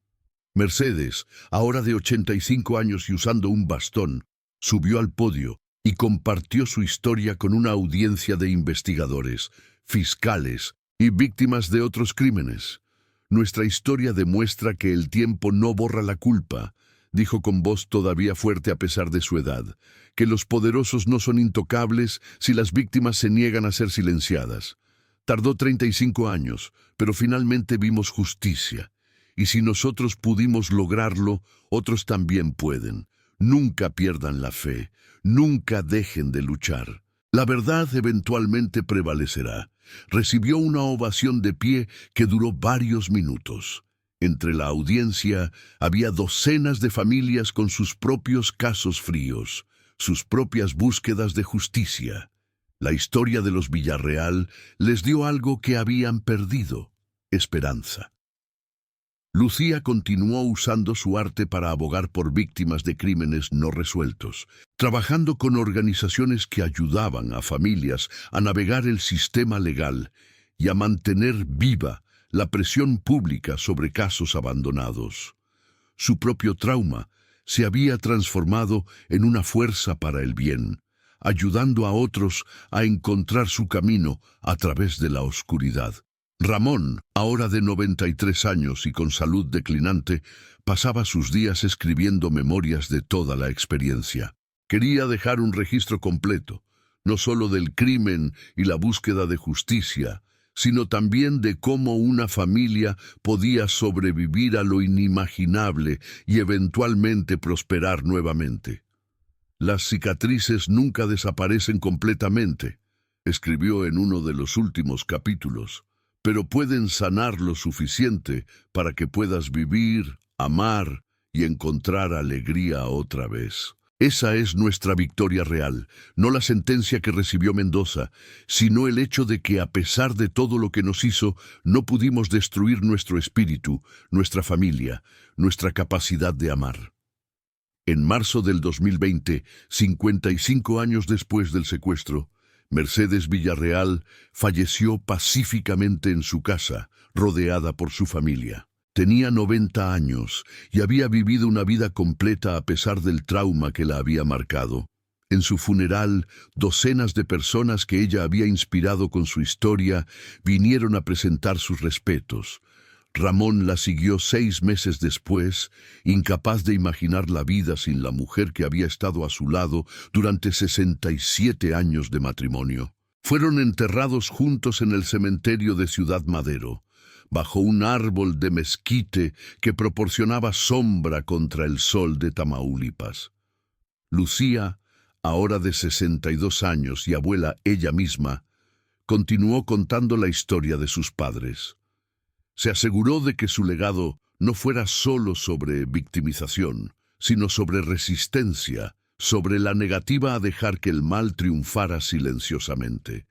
Mercedes, ahora de 85 años y usando un bastón, subió al podio y compartió su historia con una audiencia de investigadores, fiscales y víctimas de otros crímenes. Nuestra historia demuestra que el tiempo no borra la culpa, dijo con voz todavía fuerte a pesar de su edad, que los poderosos no son intocables si las víctimas se niegan a ser silenciadas. Tardó 35 años, pero finalmente vimos justicia. Y si nosotros pudimos lograrlo, otros también pueden. Nunca pierdan la fe, nunca dejen de luchar. La verdad eventualmente prevalecerá. Recibió una ovación de pie que duró varios minutos. Entre la audiencia había docenas de familias con sus propios casos fríos, sus propias búsquedas de justicia. La historia de los Villarreal les dio algo que habían perdido: esperanza. Lucía continuó usando su arte para abogar por víctimas de crímenes no resueltos, trabajando con organizaciones que ayudaban a familias a navegar el sistema legal y a mantener viva la presión pública sobre casos abandonados. Su propio trauma se había transformado en una fuerza para el bien, ayudando a otros a encontrar su camino a través de la oscuridad. Ramón, ahora de 93 años y con salud declinante, pasaba sus días escribiendo memorias de toda la experiencia. Quería dejar un registro completo, no solo del crimen y la búsqueda de justicia, sino también de cómo una familia podía sobrevivir a lo inimaginable y eventualmente prosperar nuevamente. Las cicatrices nunca desaparecen completamente, escribió en uno de los últimos capítulos, pero pueden sanar lo suficiente para que puedas vivir, amar y encontrar alegría otra vez. Esa es nuestra victoria real, no la sentencia que recibió Mendoza, sino el hecho de que a pesar de todo lo que nos hizo, no pudimos destruir nuestro espíritu, nuestra familia, nuestra capacidad de amar. En marzo del 2020, 55 años después del secuestro, Mercedes Villarreal falleció pacíficamente en su casa, rodeada por su familia. Tenía 90 años y había vivido una vida completa a pesar del trauma que la había marcado. En su funeral, docenas de personas que ella había inspirado con su historia vinieron a presentar sus respetos. Ramón la siguió 6 meses después, incapaz de imaginar la vida sin la mujer que había estado a su lado durante 67 años de matrimonio. Fueron enterrados juntos en el cementerio de Ciudad Madero. bajo un árbol de mezquite que proporcionaba sombra contra el sol de Tamaulipas. Lucía, ahora de 62 años y abuela ella misma, continuó contando la historia de sus padres. Se aseguró de que su legado no fuera solo sobre victimización, sino sobre resistencia, sobre la negativa a dejar que el mal triunfara silenciosamente.